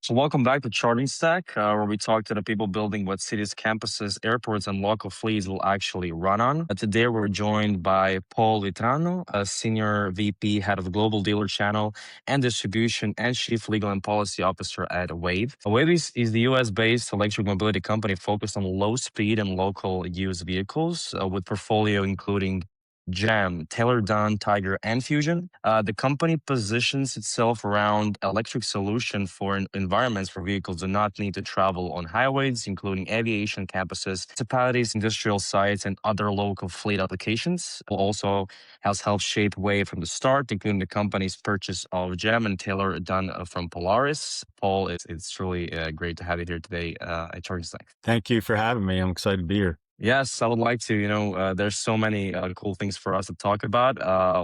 So welcome back to Charting Stack, where we talk to the people building what cities, campuses, airports, and local fleets will actually run on. Today, we're joined by Paul Vitrano, a senior VP, head of global dealer channel and distribution, and chief legal and policy officer at WAEV. WAEV is the US-based electric mobility company focused on low-speed and local use vehicles, with portfolio including Jam, Taylor-Dunn, Tiger, and Fusion. The company positions itself around electric solution for environments where vehicles do not need to travel on highways, including aviation campuses, municipalities, industrial sites, and other local fleet applications. It also has helped shape WAVE from the start, including the company's purchase of Jam and Taylor-Dunn from Polaris. Paul, it's truly great to have you here today at Charging Stack. Thank you for having me. I'm excited to be here. Yes, I would like to. There's so many cool things for us to talk about.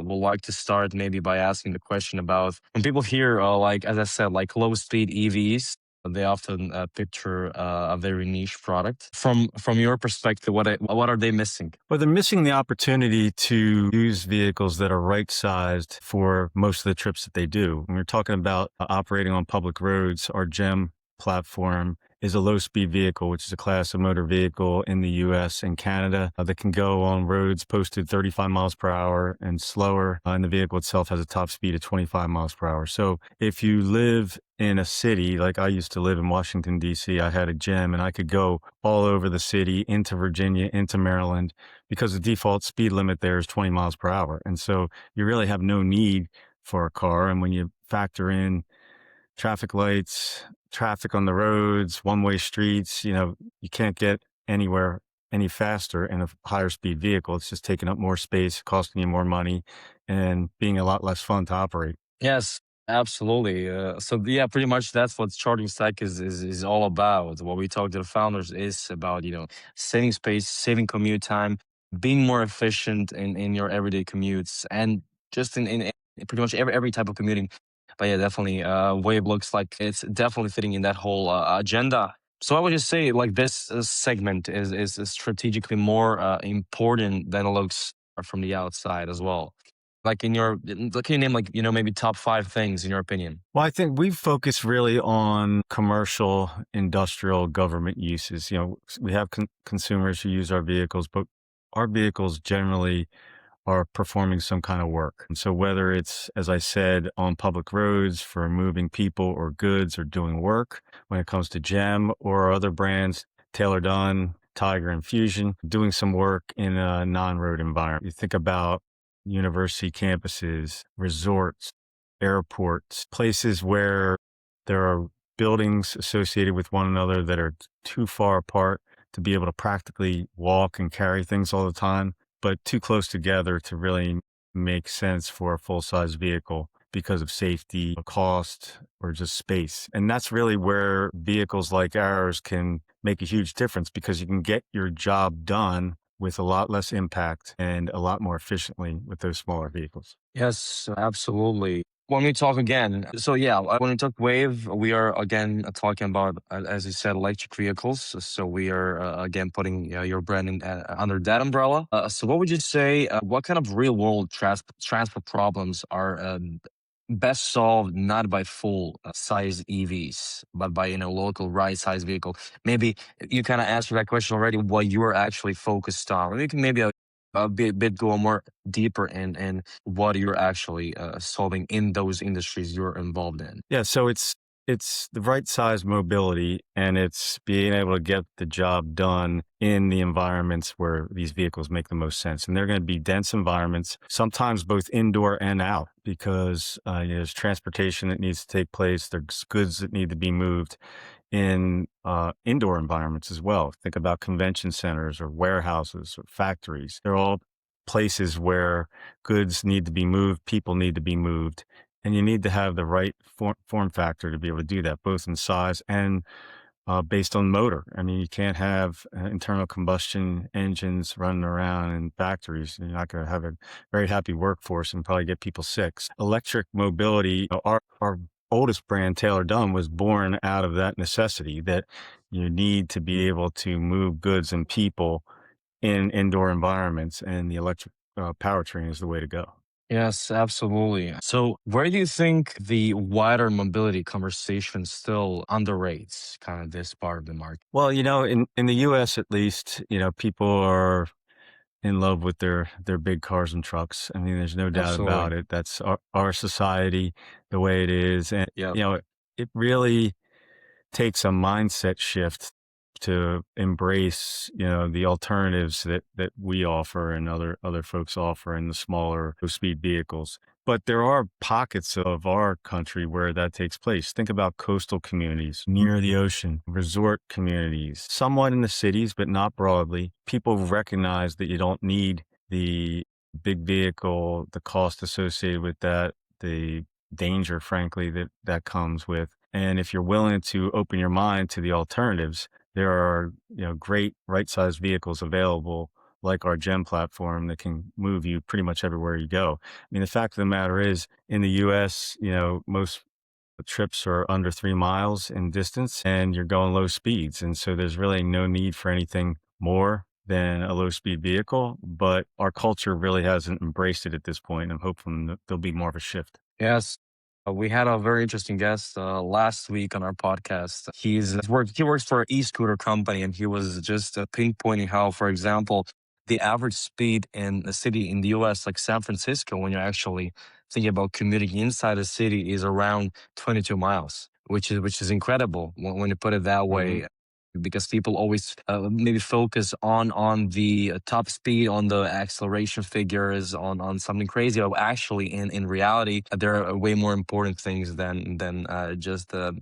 We'll like to start maybe by asking the question about when people hear, like, as I said, like low speed EVs, they often picture a very niche product. From your perspective, what are they missing? Well, they're missing the opportunity to use vehicles that are right sized for most of the trips that they do. When we're talking about operating on public roads, our GEM platform is a low speed vehicle, which is a class of motor vehicle in the US and Canada that can go on roads posted 35 miles per hour and slower. And the vehicle itself has a top speed of 25 miles per hour. So if you live in a city, like I used to live in Washington, D.C., I had a GEM and I could go all over the city, into Virginia, into Maryland, because the default speed limit there is 20 miles per hour. And so you really have no need for a car. And when you factor in traffic lights, traffic on the roads, one-way streets, you can't get anywhere any faster in a higher speed vehicle. It's just taking up more space, costing you more money, and being a lot less fun to operate. Yes, absolutely. So yeah, pretty much that's what Charging Stack is all about. What we talk to the founders is about, saving space, saving commute time, being more efficient in your everyday commutes, and just in pretty much every type of commuting. But yeah, definitely, Wave looks like it's definitely fitting in that whole agenda. So I would just say like this segment is strategically more important than it looks from the outside as well. Like can you name like, maybe top five things in your opinion? Well, I think we've focused really on commercial, industrial, government uses. We have consumers who use our vehicles, but our vehicles generally are performing some kind of work. And so whether it's, as I said, on public roads for moving people or goods or doing work, when it comes to GEM or other brands, Taylor-Dunn, Tiger, and Fusion, doing some work in a non-road environment. You think about university campuses, resorts, airports, places where there are buildings associated with one another that are too far apart to be able to practically walk and carry things all the time, but too close together to really make sense for a full-size vehicle because of safety, cost, or just space. And that's really where vehicles like ours can make a huge difference, because you can get your job done with a lot less impact and a lot more efficiently with those smaller vehicles. Yes, absolutely. When we talk again, so yeah, when we talk Wave, we are again talking about, as you said, electric vehicles. So we are again putting your brand under that umbrella. So what would you say? What kind of real world transport problems are best solved not by full size EVs, but by local right size vehicle? Maybe you kind of answered that question already. What you are actually focused on? You can maybe a bit go more deeper in what you're actually solving in those industries you're involved in. Yeah, so it's the right size mobility, and it's being able to get the job done in the environments where these vehicles make the most sense. And they're going to be dense environments, sometimes both indoor and out, because there's transportation that needs to take place. There's goods that need to be moved in indoor environments as well. Think about convention centers or warehouses or factories. They're all places where goods need to be moved, people need to be moved. And you need to have the right form factor to be able to do that, both in size and based on motor. I mean, you can't have internal combustion engines running around in factories. You're not going to have a very happy workforce and probably get people sick. Electric mobility, our oldest brand, Taylor-Dunn, was born out of that necessity that you need to be able to move goods and people in indoor environments, and the electric powertrain is the way to go. Yes, absolutely. So, where do you think the wider mobility conversation still underrates kind of this part of the market? Well, in the US at least, people are in love with their big cars and trucks. I mean, there's no doubt about Absolutely. it. That's our society, the way it is. And, Yep. it really takes a mindset shift to embrace, the alternatives that we offer and other folks offer in the smaller speed vehicles. But there are pockets of our country where that takes place. Think about coastal communities near the ocean, resort communities, somewhat in the cities, but not broadly. People recognize that you don't need the big vehicle, the cost associated with that, the danger, frankly, that comes with. And if you're willing to open your mind to the alternatives, there are, great right-sized vehicles available like our GEM platform that can move you pretty much everywhere you go. I mean, the fact of the matter is in the US, most trips are under 3 miles in distance and you're going low speeds. And so there's really no need for anything more than a low speed vehicle, but our culture really hasn't embraced it at this point. I'm hoping that there'll be more of a shift. Yes. We had a very interesting guest last week on our podcast. He works for an e-scooter company, and he was just pinpointing how, for example, the average speed in a city in the U.S. like San Francisco, when you're actually thinking about commuting inside a city, is around 22 miles, which is incredible when you put it that Hmm. way. Because people always maybe focus on the top speed, on the acceleration figures, on something crazy. But actually, in reality, there are way more important things than just the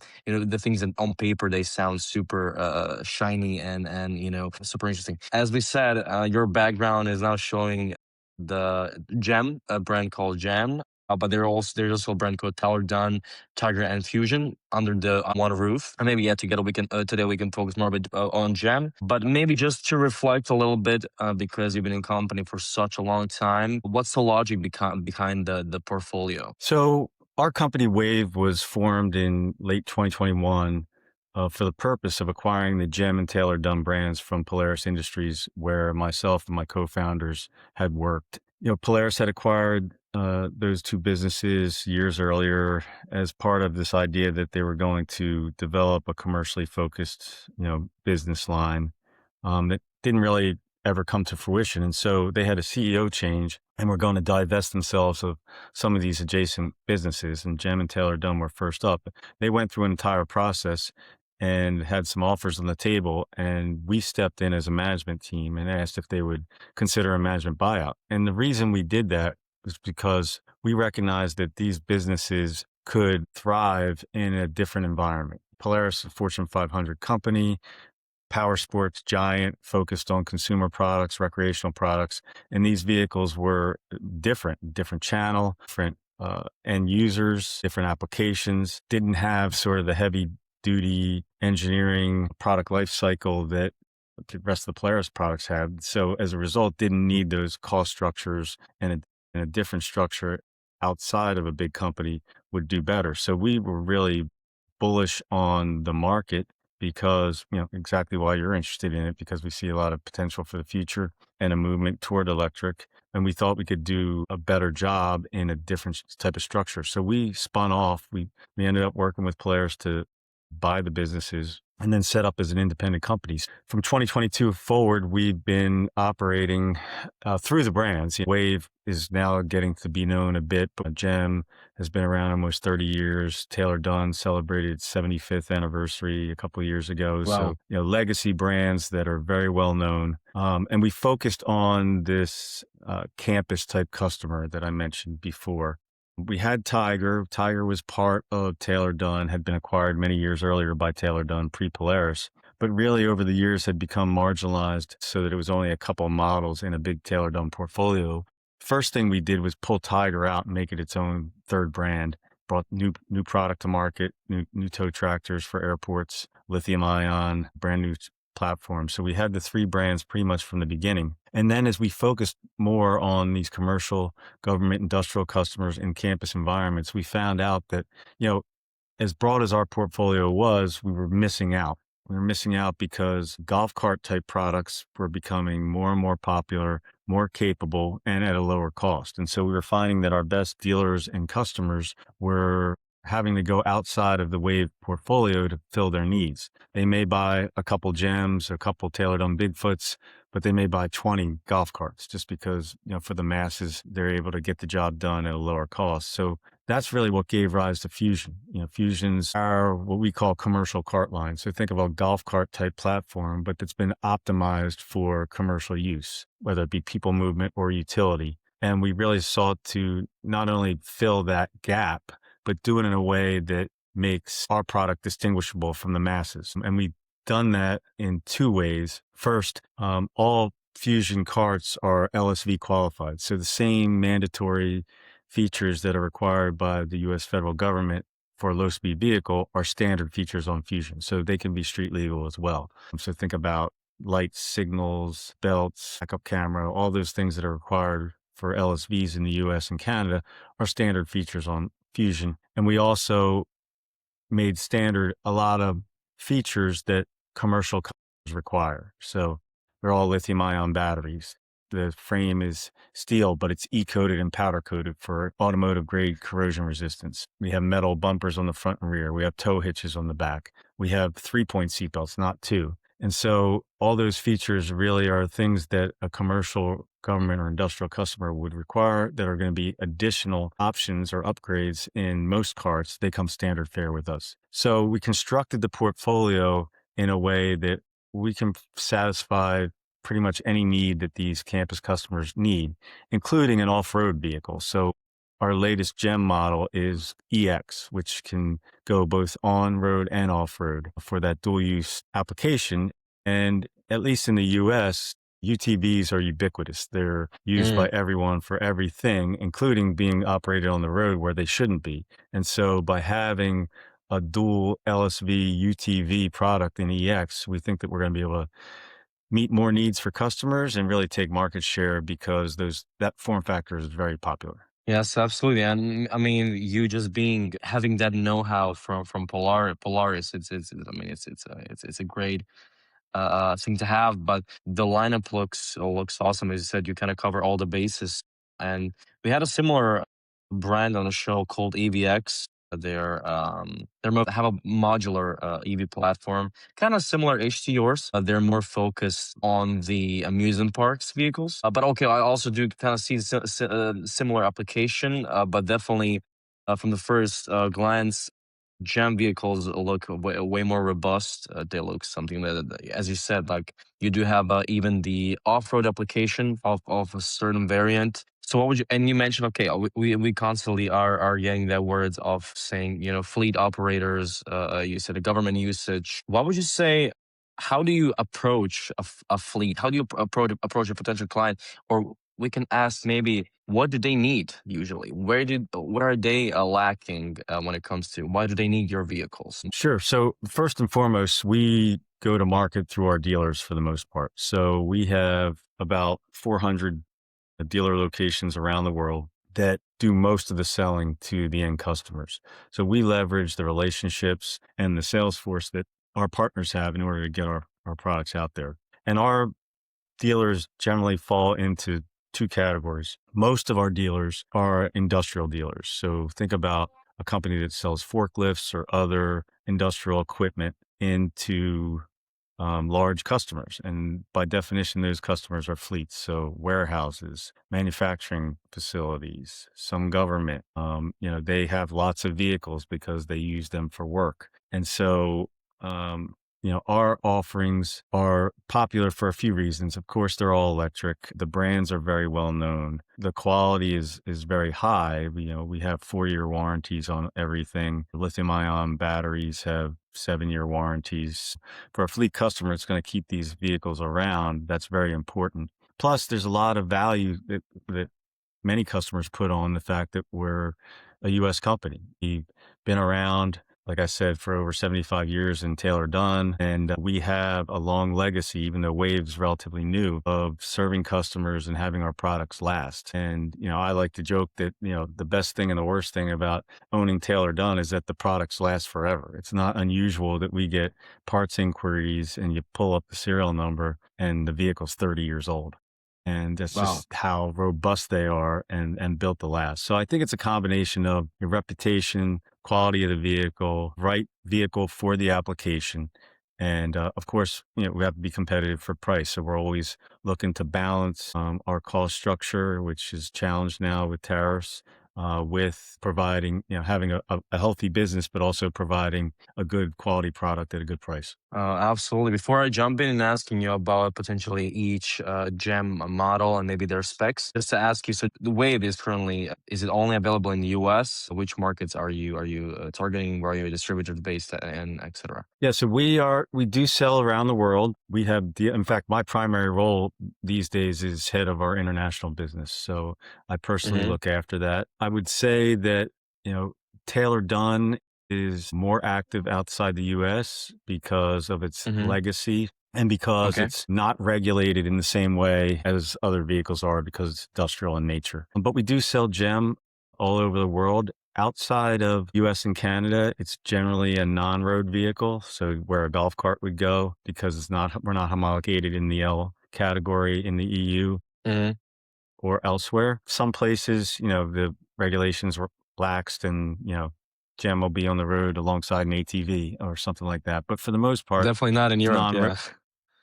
things that on paper they sound super shiny and super interesting. As we said, your background is now showing the Gem, a brand called Jam. But there's also a brand called Taylor-Dunn, Tiger and Fusion under the one roof. And maybe yeah, together we can today we can focus more a bit on Jam. But maybe just to reflect a little bit, because you've been in company for such a long time. What's the logic behind the portfolio? So our company WAEV was formed in late 2021 for the purpose of acquiring the Gem and Taylor-Dunn brands from Polaris Industries, where myself and my co-founders had worked. Polaris had acquired those two businesses years earlier as part of this idea that they were going to develop a commercially focused, business line that didn't really ever come to fruition. And so they had a CEO change and were going to divest themselves of some of these adjacent businesses. And Gem and Taylor-Dunn were first up. They went through an entire process and had some offers on the table. And we stepped in as a management team and asked if they would consider a management buyout. And the reason we did that was because we recognized that these businesses could thrive in a different environment. Polaris, a Fortune 500 company, power sports giant focused on consumer products, recreational products. And these vehicles were different channel, different end users, different applications, didn't have sort of the heavy duty engineering product life cycle that the rest of the Polaris products had. So as a result, didn't need those cost structures, and a different structure outside of a big company would do better. So we were really bullish on the market because, exactly why you're interested in it, because we see a lot of potential for the future and a movement toward electric. And we thought we could do a better job in a different type of structure. So we spun off. We ended up working with Polaris to buy the businesses and then set up as an independent company. From 2022 forward, we've been operating through the brands. WAEV is now getting to be known a bit, but Gem has been around almost 30 years. Taylor-Dunn celebrated its 75th anniversary a couple of years ago. Wow. So, legacy brands that are very well known. And we focused on this campus type customer that I mentioned before. We had Tiger. Tiger was part of Taylor-Dunn, had been acquired many years earlier by Taylor-Dunn, pre-Polaris, but really over the years had become marginalized so that it was only a couple of models in a big Taylor-Dunn portfolio. First thing we did was pull Tiger out and make it its own third brand. Brought new product to market, new tow tractors for airports, lithium ion, brand new platform. So we had the three brands pretty much from the beginning. And then as we focused more on these commercial, government, industrial customers in campus environments, we found out that, as broad as our portfolio was, we were missing out. We were missing out because golf cart type products were becoming more and more popular, more capable, and at a lower cost. And so we were finding that our best dealers and customers were having to go outside of the WAEV portfolio to fill their needs. They may buy a couple gems, a couple Taylor-Dunn Bigfoots, but they may buy 20 golf carts just because, for the masses, they're able to get the job done at a lower cost. So that's really what gave rise to Fusion. Fusion's our what we call commercial cart line. So think of a golf cart type platform, but that's been optimized for commercial use, whether it be people movement or utility. And we really sought to not only fill that gap, but do it in a way that makes our product distinguishable from the masses. And we've done that in two ways. First, all Fusion carts are LSV qualified. So the same mandatory features that are required by the U.S. federal government for a low-speed vehicle are standard features on Fusion. So they can be street legal as well. So think about lights, signals, belts, backup camera, all those things that are required for LSVs in the US and Canada are standard features on Fusion. And we also made standard a lot of features that commercial customers require. So they're all lithium ion batteries. The frame is steel, but it's E-coated and powder coated for automotive grade corrosion resistance. We have metal bumpers on the front and rear. We have tow hitches on the back. We have 3-point seatbelts, not 2. And so all those features really are things that a commercial, government, or industrial customer would require that are going to be additional options or upgrades in most carts. They come standard fare with us. So we constructed the portfolio in a way that we can satisfy pretty much any need that these campus customers need, including an off-road vehicle. So our latest GEM model is EX, which can go both on-road and off-road for that dual-use application. And at least in the US, UTVs are ubiquitous. They're used by everyone for everything, including being operated on the road where they shouldn't be. And so by having a dual LSV UTV product in EX, we think that we're going to be able to meet more needs for customers and really take market share because that form factor is very popular. Yes, absolutely. And I mean, you just having that know-how from Polaris, I mean, it's a great thing to have. But the lineup looks awesome. As you said, you kind of cover all the bases. And we had a similar brand on the show called EVX. Have a modular EV platform, kind of similar-ish to yours. They're more focused on the amusement parks vehicles. But okay, I also do kind of see similar application. But definitely, from the first glance, Jam vehicles look way more robust. They look something that, as you said, like you do have even the off-road application of a certain variant. So what would you? And you mentioned, okay, we constantly are getting that words of saying, fleet operators. You said a government usage. What would you say? How do you approach a fleet? How do you approach a potential client? Or we can ask maybe, what do they need usually? Where are they lacking when it comes to why do they need your vehicles? Sure. So first and foremost, we go to market through our dealers for the most part. So we have about 400 dealer locations around the world that do most of the selling to the end customers. So we leverage the relationships and the sales force that our partners have in order to get our products out there. And our dealers generally fall into two categories. Most of our dealers are industrial dealers. So think about a company that sells forklifts or other industrial equipment into large customers. And by definition, those customers are fleets. So warehouses, manufacturing facilities, some government, they have lots of vehicles because they use them for work. And so, our offerings are popular for a few reasons. Of course, they're all electric. The brands are very well known. The quality is very high. We have 4-year warranties on everything. Lithium ion batteries have 7-year warranties. For a fleet customer, it's going to keep these vehicles around. That's very important. Plus, there's a lot of value that many customers put on the fact that we're a U.S. company. We've been around like I said, for over 75 years in Taylor-Dunn. And we have a long legacy, even though WAEV's relatively new, of serving customers and having our products last. And, I like to joke that, the best thing and the worst thing about owning Taylor-Dunn is that the products last forever. It's not unusual that we get parts inquiries and you pull up the serial number and the vehicle's 30 years old. And that's Wow. just how robust they are and built to last. So I think it's a combination of your reputation, quality of the vehicle, right vehicle for the application. And of course, we have to be competitive for price. So we're always looking to balance our cost structure, which is challenged now with tariffs, with providing, having a healthy business, but also providing a good quality product at a good price. Absolutely. Before I jump in and asking you about potentially each gem model and maybe their specs, just to ask you, so the Wave is currently, is it only available in the US? Which markets are you targeting? Where are you distributor based and etc.? Yeah, so we do sell around the world. We have in fact, my primary role these days is head of our international business. So I personally Mm-hmm. look after that. I would say that, you know, Taylor Dunn is more active outside the US because of its Mm-hmm. legacy and because Okay. it's not regulated in the same way as other vehicles are because it's industrial in nature. But we do sell GEM all over the world. Outside of US and Canada, it's generally a non-road vehicle, so where a golf cart would go because we're not homologated in the L category in the EU Mm-hmm. or elsewhere. Some places, the regulations were relaxed and, GEM will be on the road alongside an ATV or something like that. But for the most part, Definitely not in it's Europe. non Yeah.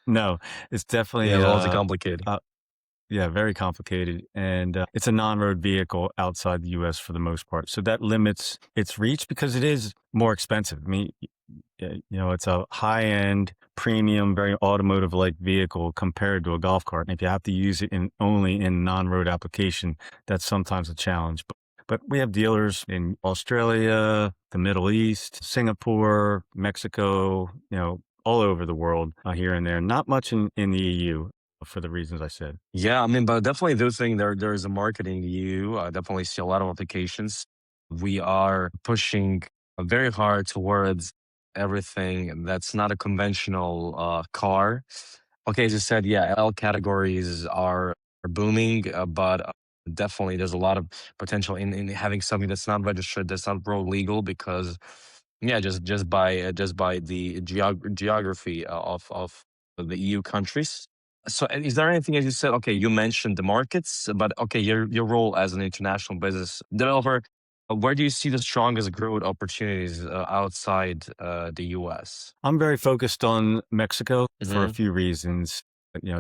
no, it's Yeah. definitely Relatively complicated. yeah, very complicated. And it's a non road vehicle outside the US for the most part. So that limits its reach because it is more expensive. I mean, it's a high end, premium, very automotive like vehicle compared to a golf cart. And if you have to use it only in non road application, that's sometimes a challenge. But we have dealers in Australia, the Middle East, Singapore, Mexico, all over the world, here and there. Not much in the EU for the reasons I said. Yeah, I mean, but definitely do think there's a marketing you. I definitely see a lot of applications. We are pushing very hard towards everything that's not a conventional car. Okay, as you said, yeah, L categories are booming, but definitely there's a lot of potential in having something that's not registered, that's not road legal, because yeah, just by the geography of the EU countries. So, is there anything, as you said? Okay, you mentioned the markets, but okay, your role as an international business developer, where do you see the strongest growth opportunities outside the US? I'm very focused on Mexico for a Hmm. few reasons.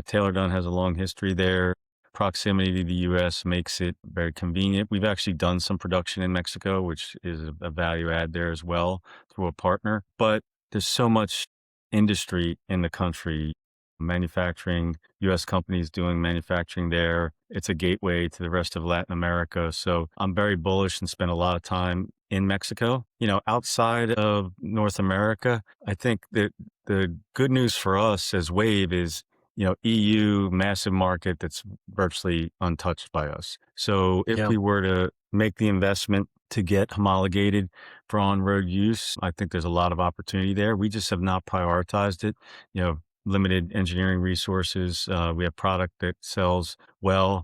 Taylor-Dunn has a long history there. Proximity to the US makes it very convenient. We've actually done some production in Mexico, which is a value add there as well through a partner. But there's so much industry in the country, manufacturing, US companies doing manufacturing there. It's a gateway to the rest of Latin America. So I'm very bullish and spend a lot of time in Mexico. Outside of North America, I think that the good news for us as WAVE is, EU massive market that's virtually untouched by us. So if Yeah. we were to make the investment to get homologated for on-road use, I think there's a lot of opportunity there. We just have not prioritized it. Limited engineering resources. We have product that sells well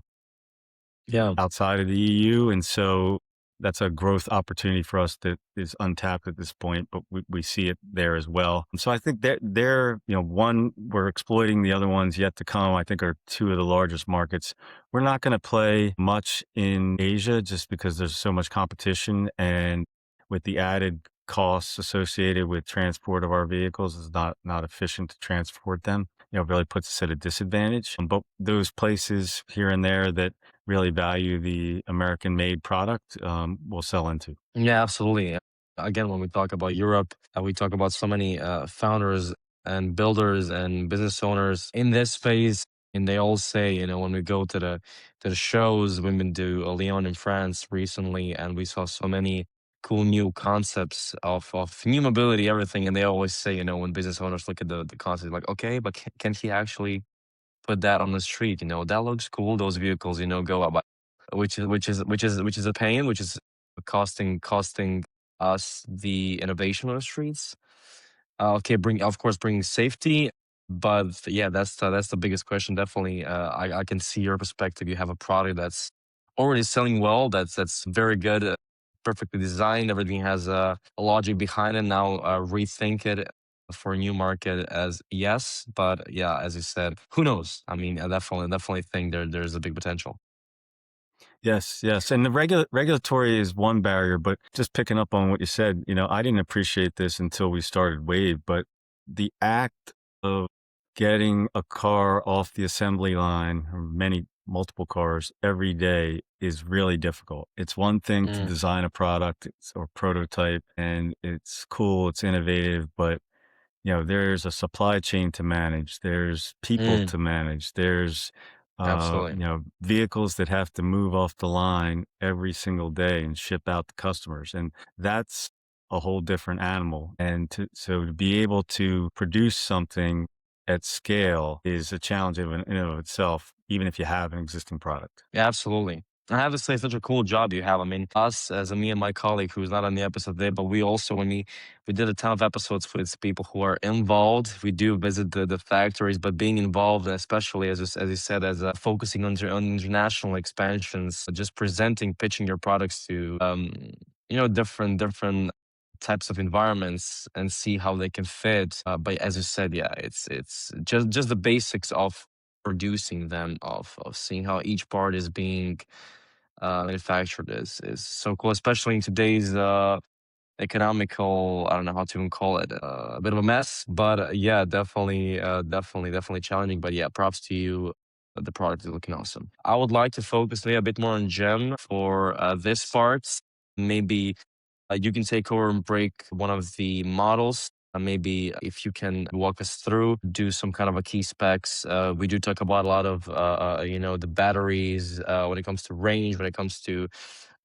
Yeah. outside of the EU. And so that's a growth opportunity for us that is untapped at this point, but we see it there as well. And so I think that one, we're exploiting, the other ones yet to come, I think are two of the largest markets. We're not going to play much in Asia just because there's so much competition, and with the added costs associated with transport of our vehicles is not efficient to transport them. Really puts us at a disadvantage. But those places here and there that really value the American made product, will sell into. Yeah, absolutely. Again, when we talk about Europe, we talk about so many founders and builders and business owners in this space, and they all say, when we go to the shows, we've been to Lyon in France recently, and we saw so many cool new concepts of new mobility, everything, and they always say, when business owners look at the concept, like, okay, but can he actually put that on the street? That looks cool. Those vehicles, go up, which is a pain, which is costing us the innovation on the streets. Okay, bring of course bringing safety, but yeah, that's the biggest question. Definitely, I can see your perspective. You have a product that's already selling well. That's very good, perfectly designed. Everything has a logic behind it. Now rethink it for a new market as yes, but yeah, as you said, who knows? I mean, I definitely think there's a big potential. Yes, yes. And the regulatory is one barrier, but just picking up on what you said, I didn't appreciate this until we started WAEV, but the act of getting a car off the assembly line, or multiple cars every day, is really difficult. It's one thing to Mm, design a product or prototype, and it's cool, it's innovative, but there's a supply chain to manage. There's people mm, to manage. There's, absolutely. vehicles that have to move off the line every single day and ship out to customers. And that's a whole different animal. And so to be able to produce something at scale is a challenge in and of itself, even if you have an existing product. Yeah, absolutely. I have to say, such a cool job you have. I mean, us as a me and my colleague who's not on the episode there, but we also when we did a ton of episodes with people who are involved. We do visit the factories, but being involved, especially as you said, as focusing on international expansions, just presenting, pitching your products to different types of environments and see how they can fit. But as you said, yeah, it's just the basics of producing them, of seeing how each part is being manufactured is so cool, especially in today's economical, I don't know how to even call it, a bit of a mess. But yeah, definitely challenging. But yeah, props to you. The product is looking awesome. I would like to focus maybe a bit more on Gem for this part. Maybe you can take over and break one of the models. Maybe if you can walk us through, do some kind of a key specs. We do talk about a lot of, the batteries when it comes to range, when it comes to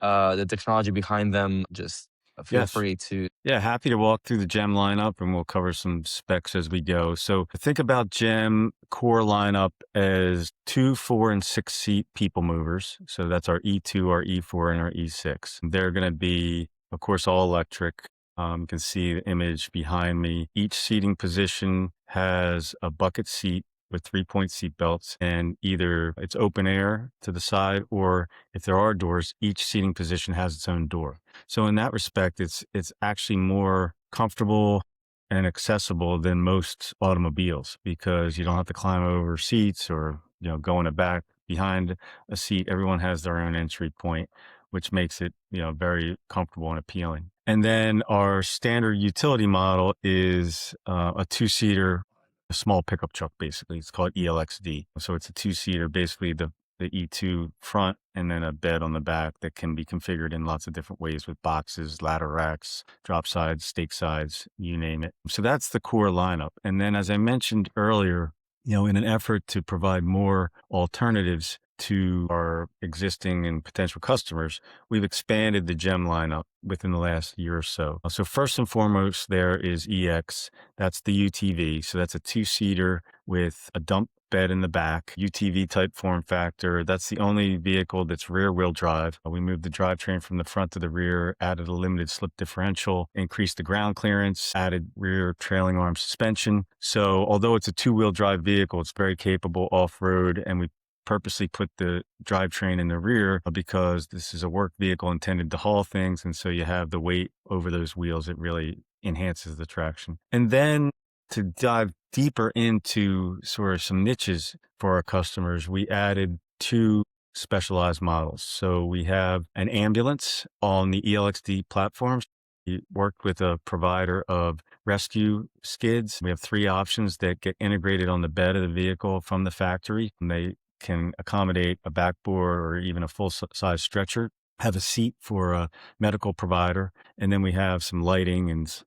the technology behind them. Just feel Yes. free to. Yeah, happy to walk through the GEM lineup and we'll cover some specs as we go. So think about GEM core lineup as 2, 4, and 6 seat people movers. So that's our E2, our E4, and our E6. They're going to be, of course, all electric. You can see the image behind me. Each seating position has a bucket seat with 3-point seat belts, and either it's open air to the side, or if there are doors, each seating position has its own door. So in that respect, it's actually more comfortable and accessible than most automobiles because you don't have to climb over seats or, go in the back behind a seat. Everyone has their own entry point, which makes it, very comfortable and appealing. And then our standard utility model is a 2-seater, a small pickup truck, basically. It's called ELXD. So it's a 2-seater, basically the E2 front and then a bed on the back that can be configured in lots of different ways with boxes, ladder racks, drop sides, stake sides, you name it. So that's the core lineup. And then as I mentioned earlier, in an effort to provide more alternatives to our existing and potential customers, we've expanded the GEM lineup within the last year or so. So first and foremost, there is EX. That's the UTV. So that's a 2-seater with a dump bed in the back, UTV type form factor. That's the only vehicle that's rear wheel drive. We moved the drivetrain from the front to the rear, added a limited slip differential, increased the ground clearance, added rear trailing arm suspension. So although it's a 2-wheel drive vehicle, it's very capable off-road, and we purposely put the drivetrain in the rear because this is a work vehicle intended to haul things. And so you have the weight over those wheels. It really enhances the traction. And then to dive deeper into sort of some niches for our customers, we added 2 specialized models. So we have an ambulance on the ELXD platforms. We worked with a provider of rescue skids. We have 3 options that get integrated on the bed of the vehicle from the factory. And they can accommodate a backboard or even a full-size stretcher, have a seat for a medical provider, and then we have some lighting and,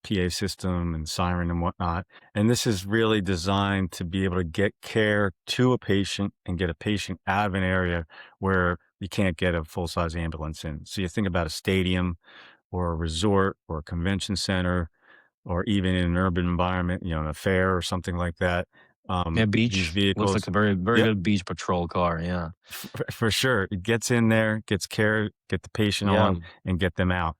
PA system and siren and whatnot. And this is really designed to be able to get care to a patient and get a patient out of an area where you can't get a full-size ambulance in. So you think about a stadium or a resort or a convention center, or even in an urban environment, a fair or something like that. Yeah, These beach looks like vehicles, a very yep, good beach patrol car. Yeah, for sure. It gets in there, gets care, get the patient yeah. on, and get them out.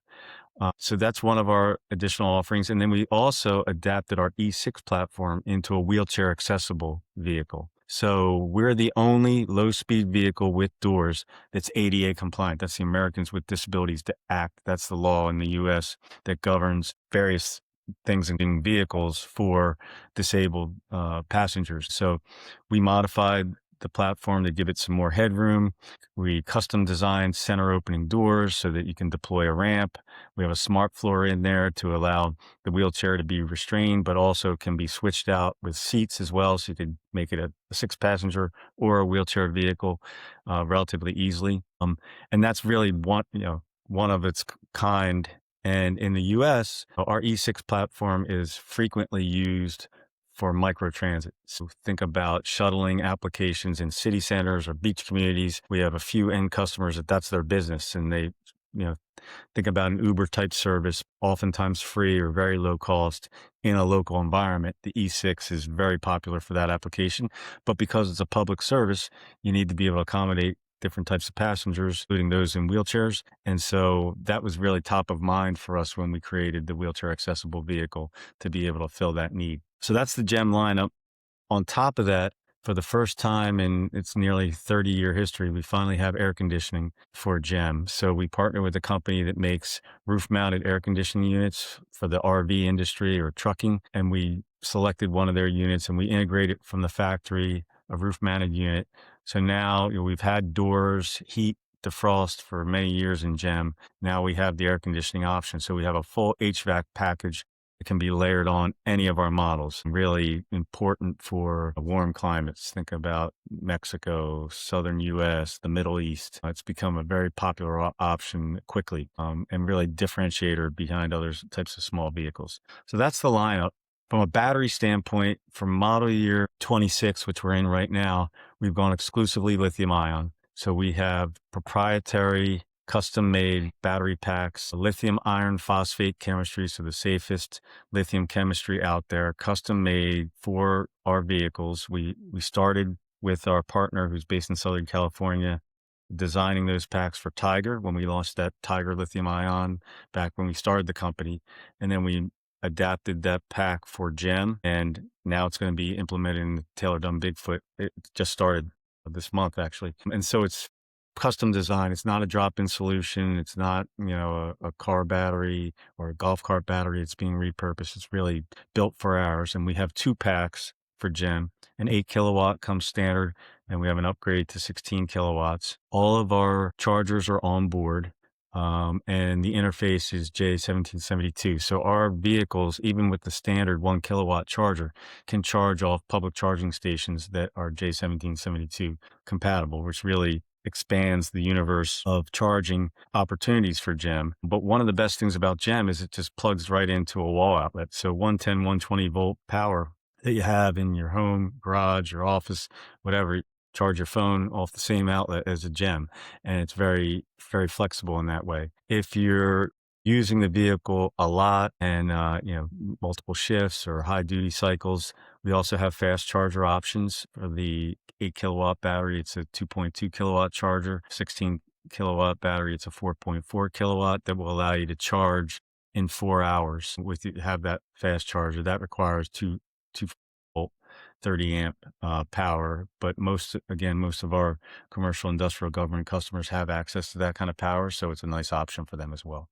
So that's one of our additional offerings. And then we also adapted our E6 platform into a wheelchair accessible vehicle. So we're the only low speed vehicle with doors that's ADA compliant. That's the Americans with Disabilities Act. That's the law in the US that governs various things in vehicles for disabled passengers. So we modified the platform to give it some more headroom. We custom designed center opening doors so that you can deploy a ramp. We have a smart floor in there to allow the wheelchair to be restrained, but also can be switched out with seats as well. So you could make it a six passenger or a wheelchair vehicle relatively easily. And that's really one of its kind. And in the US, our E6 platform is frequently used for microtransit. So think about shuttling applications in city centers or beach communities. We have a few end customers that's their business, and they, you know, think about an Uber type service, oftentimes free or very low cost in a local environment. The E6 is very popular for that application, but because it's a public service, you need to be able to accommodate different types of passengers, including those in wheelchairs. And so that was really top of mind for us when we created the wheelchair accessible vehicle to be able to fill that need. So that's the GEM lineup. On top of that, for the first time in its nearly 30-year history, we finally have air conditioning for GEM. So we partner with a company that makes roof-mounted air conditioning units for the RV industry or trucking, and we selected one of their units and we integrated from the factory a roof-mounted unit. So now we've had doors, heat, defrost for many years in GEM. Now we have the air conditioning option. So we have a full HVAC package. It can be layered on any of our models. Really important for warm climates. Think about Mexico, southern US, the Middle East. It's become a very popular option quickly, and really differentiator behind other types of small vehicles. So that's the lineup. From a battery standpoint, from model year 26, which we're in right now, we've gone exclusively lithium ion. So we have proprietary custom made battery packs, lithium iron phosphate chemistry. So the safest lithium chemistry out there, custom made for our vehicles. We started with our partner who's based in Southern California, designing those packs for Tiger when we launched that Tiger lithium ion back when we started the company. And then we adapted that pack for GEM, and now it's going to be implemented in the Taylor-Dunn Bigfoot. It just started this month, actually. And so it's custom design. It's not a drop-in solution. It's not, a car battery or a golf cart battery. It's being repurposed. It's really built for ours. And we have two packs for GEM. An 8 kilowatt comes standard, and we have an upgrade to 16 kilowatts. All of our chargers are on board. And the interface is J1772. So our vehicles, even with the standard 1 kilowatt charger, can charge off public charging stations that are J1772 compatible, which really expands the universe of charging opportunities for GEM. But one of the best things about GEM is it just plugs right into a wall outlet. So 110, 120 volt power that you have in your home, garage, your office, whatever, charge your phone off the same outlet as a GEM. And it's very, very flexible in that way. If you're using the vehicle a lot and, multiple shifts or high duty cycles, we also have fast charger options for the 8 kilowatt battery. It's a 2.2 kilowatt charger, 16 kilowatt battery. It's a 4.4 kilowatt that will allow you to charge in 4 hours have that fast charger. That requires two volt 30 amp power. But most of our commercial, industrial, government customers have access to that kind of power. So it's a nice option for them as well.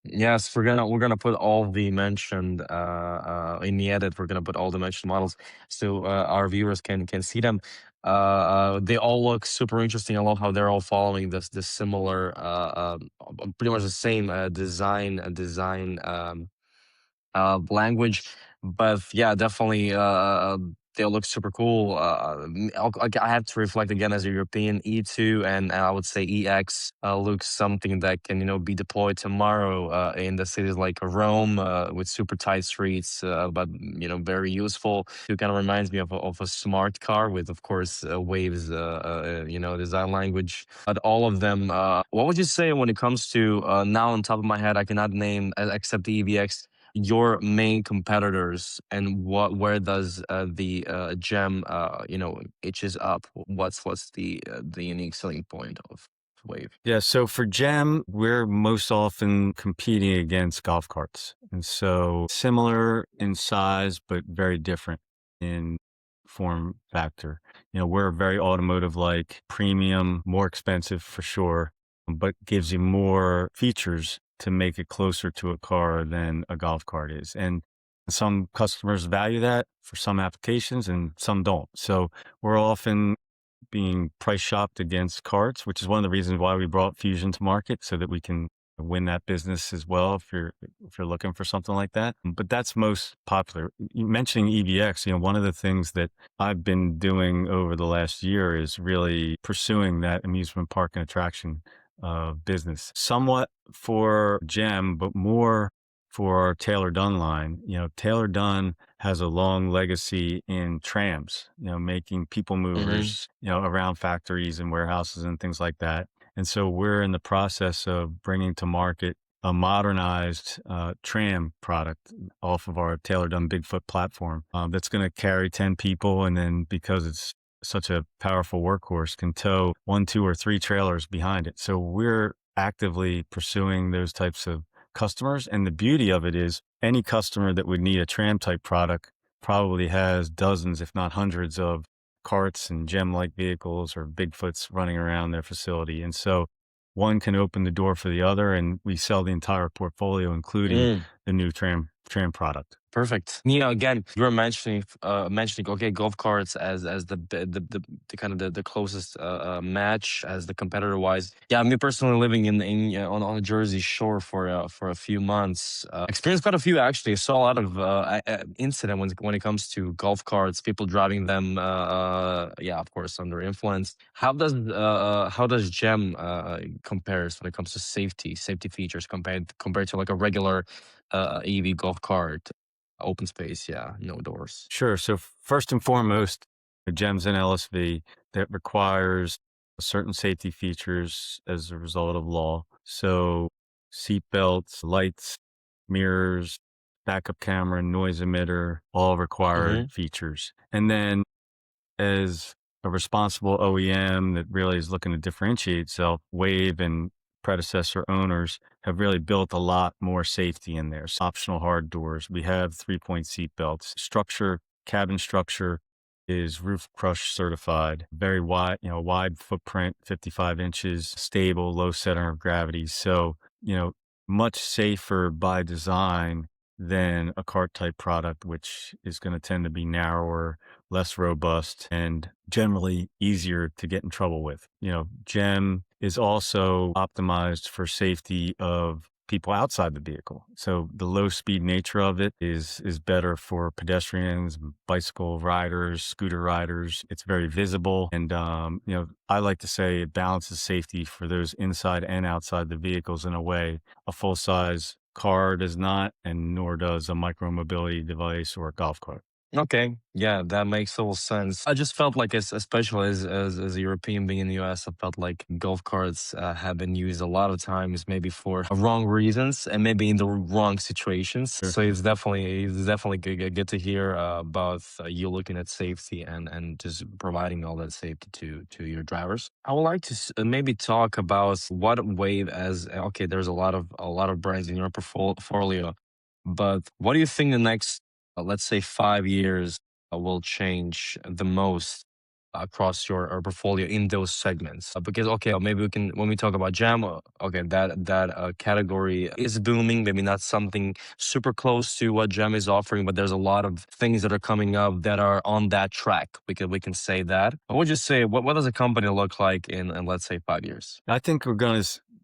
Yes, we're gonna put all the mentioned in the edit. We're gonna put all the mentioned models so our viewers can see them. They all look super interesting. I love how they're all following this similar, pretty much the same language. But yeah, definitely, they look super cool. I have to reflect again as a European E2 and I would say EX looks something that can be deployed tomorrow in the cities like Rome with super tight streets, but very useful. It kind of reminds me of a smart car with, of course, Waves, design language. But all of them, what would you say when it comes to now on top of my head, I cannot name except the EVX your main competitors and where does the gem itches up? What's the unique selling point of WAEV? Yeah, so for GEM, we're most often competing against golf carts. And so similar in size, but very different in form factor. We're very automotive like, premium, more expensive for sure, but gives you more features to make it closer to a car than a golf cart is. And some customers value that for some applications and some don't. So we're often being price shopped against carts, which is one of the reasons why we brought Fusion to market so that we can win that business as well if you're looking for something like that. But that's most popular. You mentioning EVX, one of the things that I've been doing over the last year is really pursuing that amusement park and attraction business, somewhat for GEM, but more for our Taylor-Dunn line. Taylor-Dunn has a long legacy in trams, making people Mm-hmm. movers, around factories and warehouses and things like that. And so we're in the process of bringing to market a modernized tram product off of our Taylor-Dunn Bigfoot platform that's going to carry 10 people. And then because it's such a powerful workhorse, can tow one, two, or three trailers behind it. So we're actively pursuing those types of customers. And the beauty of it is any customer that would need a tram type product probably has dozens, if not hundreds of carts and gem-like vehicles or Bigfoots running around their facility. And so one can open the door for the other, and we sell the entire portfolio, including the new tram product. Perfect. Again, you were mentioning okay, golf carts as the kind of the closest match as the competitor wise. Yeah, me personally living in on the Jersey Shore for a few months, experienced quite a few actually. I saw a lot of incident when it comes to golf carts, people driving them. Yeah, of course, under influence. How does GEM compares when it comes to safety features compared to like a regular EV golf cart? Open space, yeah, no doors. Sure. So first and foremost, the GEMS and LSV that requires certain safety features as a result of law. So seat belts, lights, mirrors, backup camera, noise emitter, all required Mhm. features. And then as a responsible OEM that really is looking to differentiate itself, WAVE and predecessor owners have really built a lot more safety in there. So optional hard doors. We have 3-point seat belts. Cabin structure is roof crush certified, very wide, wide footprint, 55 inches, stable, low center of gravity. So, much safer by design than a cart type product, which is going to tend to be narrower, less robust, and generally easier to get in trouble with. GEM is also optimized for safety of people outside the vehicle. So the low speed nature of it is better for pedestrians, bicycle riders, scooter riders. It's very visible. And, I like to say it balances safety for those inside and outside the vehicles in a way a full size car does not, and nor does a micro mobility device or a golf cart. Okay, yeah, that makes total sense. I just felt like, especially as a European being in the US, I felt like golf carts have been used a lot of times, maybe for wrong reasons and maybe in the wrong situations. Sure. So it's definitely good to hear about you looking at safety and just providing all that safety to your drivers. I would like to maybe talk about what Wave as okay. There's a lot of brands in your portfolio, but what do you think the next let's say 5 years will change the most across your portfolio in those segments? Because okay, maybe we can when we talk about jam, okay, that category is booming. Maybe not something super close to what jam is offering, but there's a lot of things that are coming up that are on that track. We can say that. What would you say? What does a company look like in let's say 5 years? I think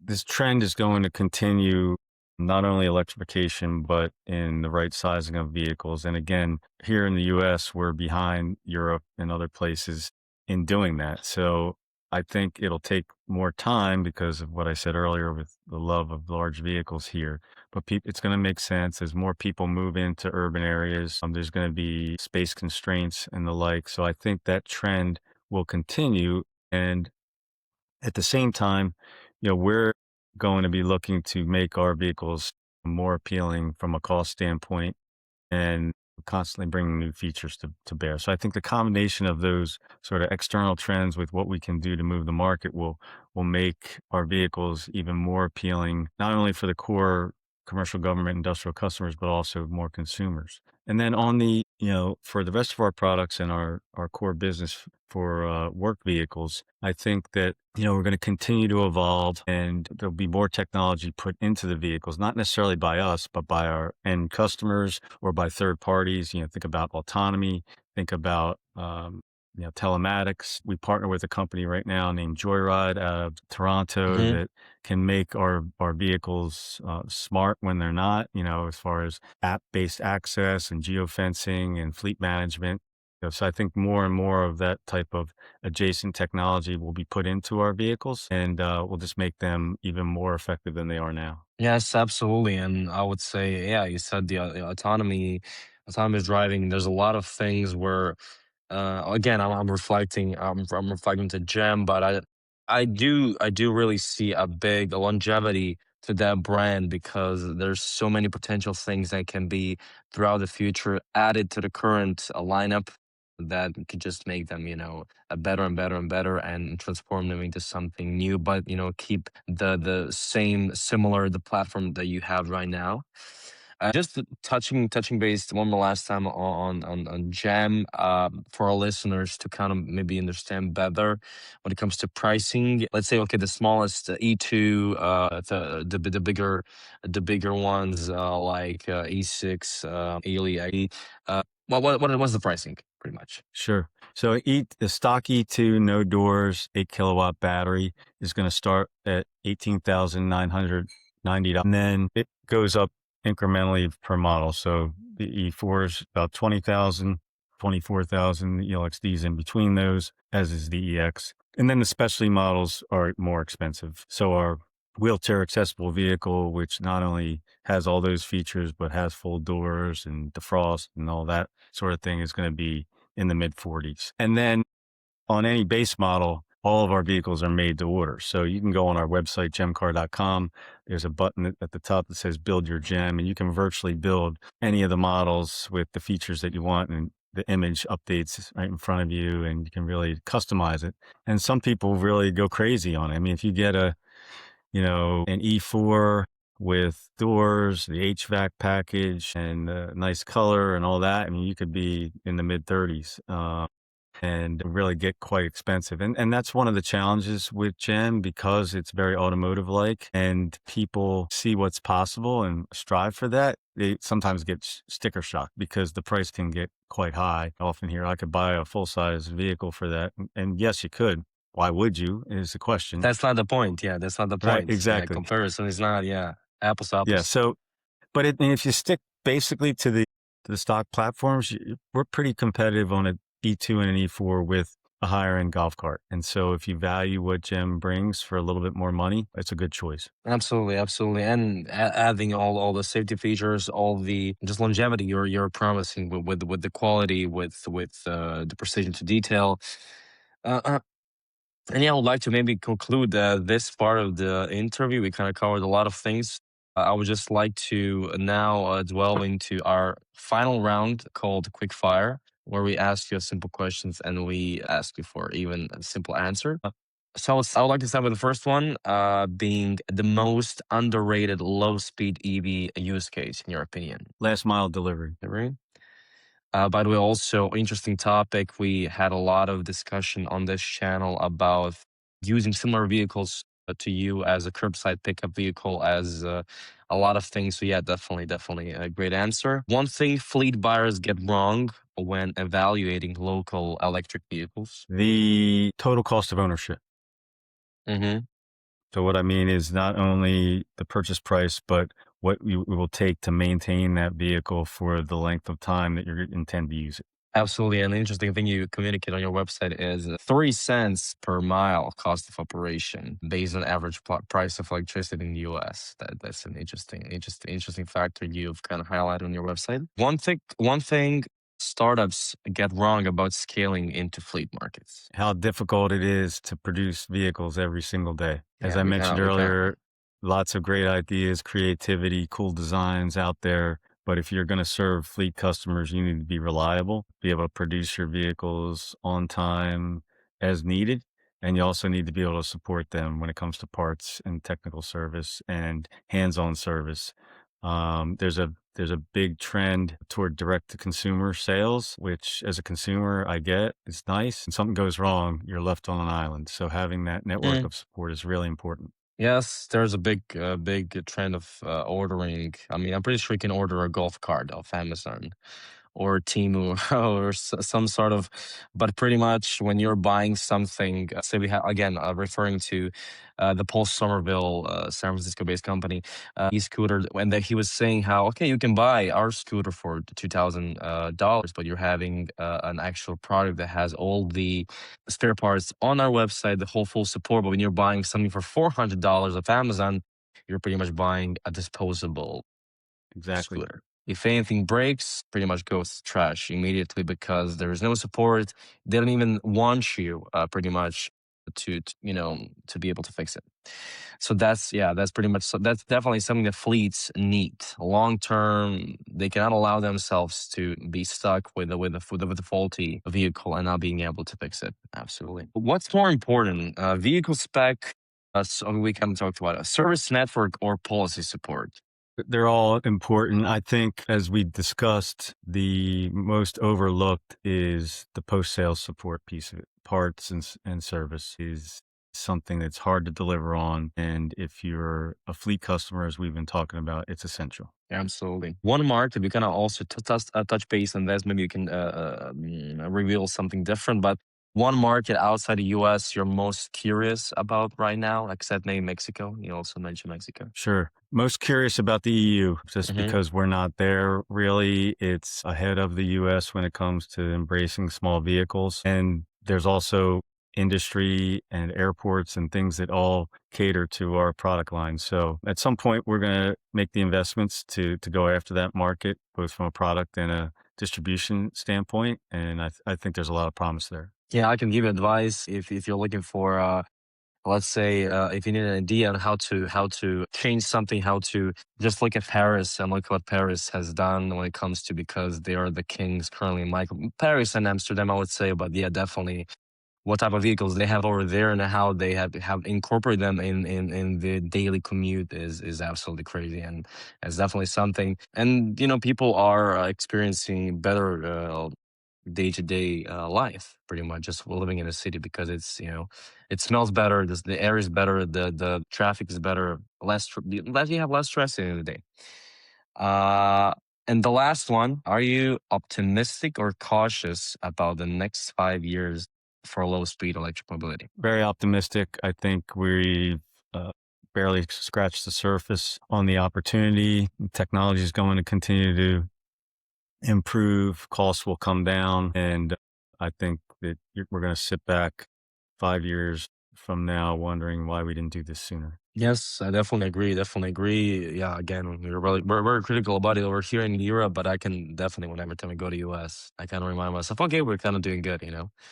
this trend is going to continue, not only electrification, but in the right sizing of vehicles. And again, here in the US, we're behind Europe and other places in doing that. So I think it'll take more time because of what I said earlier with the love of large vehicles here. But it's going to make sense as more people move into urban areas. There's going to be space constraints and the like. So I think that trend will continue. And at the same time, we're going to be looking to make our vehicles more appealing from a cost standpoint and constantly bringing new features to bear. So I think the combination of those sort of external trends with what we can do to move the market will make our vehicles even more appealing, not only for the core commercial government industrial customers, but also more consumers. And then on the, for the rest of our products and our core business for work vehicles, I think that, we're going to continue to evolve and there'll be more technology put into the vehicles, not necessarily by us, but by our end customers or by third parties. Think about autonomy, think about, telematics. We partner with a company right now named Joyride out of Toronto Hmm. that can make our vehicles smart when they're not, as far as app-based access and geofencing and fleet management. So I think more and more of that type of adjacent technology will be put into our vehicles and will just make them even more effective than they are now. Yes, absolutely. And I would say, yeah, you said the autonomous driving. There's a lot of things where, again, I'm reflecting to Gem, but I do really see a big longevity to that brand because there's so many potential things that can be throughout the future added to the current lineup that could just make them, a better and better and better and transform them into something new, but keep the same similar the platform that you have right now. Just touching base one more last time on Jam, for our listeners to kind of maybe understand better when it comes to pricing. Let's say, okay, the smallest E2, the bigger ones like E6, Eli. What's the pricing pretty much? Sure. So the stock E2, no doors, 8 kilowatt battery is going to start at $18,990. And then it goes up incrementally per model. So the E4 is about 20,000, 24,000. The ELXD in between those, as is the EX. And then the specialty models are more expensive. So our wheelchair accessible vehicle, which not only has all those features, but has full doors and defrost and all that sort of thing, is going to be in the mid 40s. And then on any base model, all of our vehicles are made to order. So you can go on our website, gemcar.com. There's a button at the top that says build your gem, and you can virtually build any of the models with the features that you want. And the image updates right in front of you, and you can really customize it. And some people really go crazy on it. I mean, if you get an E4 with doors, the HVAC package, and a nice color and all that, I mean, you could be in the mid 30s. And really get quite expensive. And that's one of the challenges with Gem because it's very automotive like and people see what's possible and strive for that. They sometimes get sticker shock because the price can get quite high. I often hear I could buy a full size vehicle for that. And yes, you could. Why would you is the question. That's not the point. Yeah, that's not the Right. point. Yeah, Exactly. comparison is not. Yeah, apples to Yeah. apples. So, but if you stick basically to the stock platforms, we're pretty competitive on an E2 and an E4 with a higher end golf cart. And so if you value what Gem brings for a little bit more money, it's a good choice. Absolutely, absolutely, and adding all the safety features, all the just longevity you're promising with the quality, with the precision to detail. Uh, uh, and yeah, I would like to maybe conclude this part of the interview. We kind of covered a lot of things. I would just like to now delve into our final round called Quickfire, where we ask you simple questions and we ask you for even a simple answer. So I would like to start with the first one, being the most underrated low-speed EV use case in your opinion. Last mile delivery. Right? By the way, also interesting topic. We had a lot of discussion on this channel about using similar vehicles to you as a curbside pickup vehicle, as a lot of things. So yeah, definitely a great answer. One thing fleet buyers get wrong when evaluating local electric vehicles. The total cost of ownership. Hmm. So what I mean is not only the purchase price, but what you it will take to maintain that vehicle for the length of time that you intend to use it. Absolutely. An interesting thing you communicate on your website is 3 cents per mile cost of operation based on average price of electricity in the US. That's an interesting factor you've kind of highlighted on your website. One thing startups get wrong about scaling into fleet markets. How difficult it is to produce vehicles every single day. As Yeah, I we mentioned kind of earlier, lots of great ideas, creativity, cool designs out there, But if you're going to serve fleet customers, you need to be reliable, be able to produce your vehicles on time as needed. And you also need to be able to support them when it comes to parts and technical service and hands-on service. There's a big trend toward direct to consumer sales, which as a consumer I get it's nice. And something goes wrong, you're left on an island. So having that network of support is really important. Yes, there's a big trend of ordering. I mean, I'm pretty sure you can order a golf cart off Amazon or Timu or some sort of, but pretty much when you're buying something, say we have again referring to the Paul Somerville, San Francisco-based company, e-scooter, and that he was saying how okay you can buy our scooter for $2,000, but you're having an actual product that has all the spare parts on our website, the whole full support. But when you're buying something for $400 off Amazon, you're pretty much buying a disposable Exactly. scooter. If anything breaks, pretty much goes to trash immediately because there is no support. They don't even want you, pretty much, to be able to fix it. So that's pretty much so. That's definitely something that fleets need long term. They cannot allow themselves to be stuck with a faulty vehicle and not being able to fix it. Absolutely. What's more important, vehicle spec? So we can talk about a service network or policy support. They're all important. I think, as we discussed, the most overlooked is the post-sales support piece of it. Parts and service is something that's hard to deliver on. And if you're a fleet customer, as we've been talking about, it's essential. Absolutely. One market we kind of also touch base on this. Maybe you can reveal something different, but one market outside the U.S. you're most curious about right now, except maybe Mexico. You also mentioned Mexico. Sure. Most curious about the EU, just Hmm. because we're not there really. It's ahead of the US when it comes to embracing small vehicles. And there's also industry and airports and things that all cater to our product line. So at some point, we're going to make the investments to go after that market, both from a product and a distribution standpoint. And I think there's a lot of promise there. Yeah, I can give you advice if you're looking for let's say if you need an idea on how to change something, how to just look at Paris and look what Paris has done when it comes to because they are the kings currently. Michael, Paris and Amsterdam, I would say, but yeah, definitely what type of vehicles they have over there and how they have incorporated them in the daily commute is absolutely crazy, and it's definitely something. And people are experiencing better day-to-day life pretty much just living in a city because it smells better, the air is better, the traffic is better, less you have less stress in the day. uh and the last one, are you optimistic or cautious about the next 5 years for low speed electric mobility? Very optimistic. I think we've uh, barely scratched the surface on the opportunity. Technology is going to continue to improve, costs will come down, and I think that we're going to sit back 5 years from now wondering why we didn't do this sooner. Yes, I definitely agree. Definitely agree. Yeah, again, we're very critical about it over here in Europe, but I can definitely whenever time I go to US, I kind of remind myself, okay, we're kind of doing good.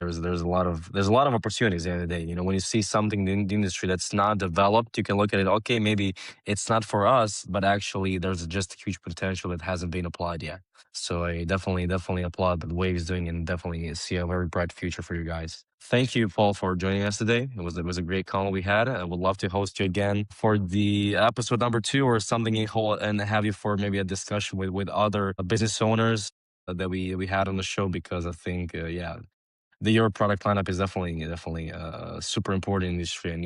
There's a lot of opportunities at the end of the day. When you see something in the industry that's not developed, you can look at it. Okay, maybe it's not for us, but actually there's just a huge potential that hasn't been applied yet. So I definitely applaud what WAEV is doing and definitely see a very bright future for you guys. Thank you, Paul, for joining us today. It was a great call we had. I would love to host you again for the episode number 2 or something and have you for maybe a discussion with other business owners that we had on the show because I think your product lineup is definitely super important industry, and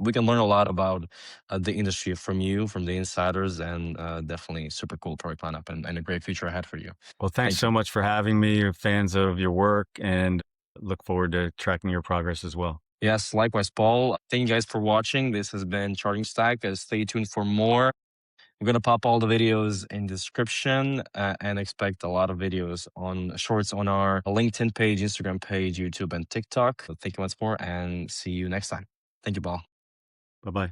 we can learn a lot about the industry from the insiders, and definitely super cool product lineup and a great future ahead for you. Well, thanks Thank so you. much for having me. We're fans of your work and look forward to tracking your progress as well. Yes, likewise, Paul. Thank you guys for watching. This has been Charging Stack. Stay tuned for more. I'm gonna pop all the videos in description and expect a lot of videos on shorts on our LinkedIn page, Instagram page, YouTube, and TikTok. So thank you once more, and see you next time. Thank you, Paul. Bye bye.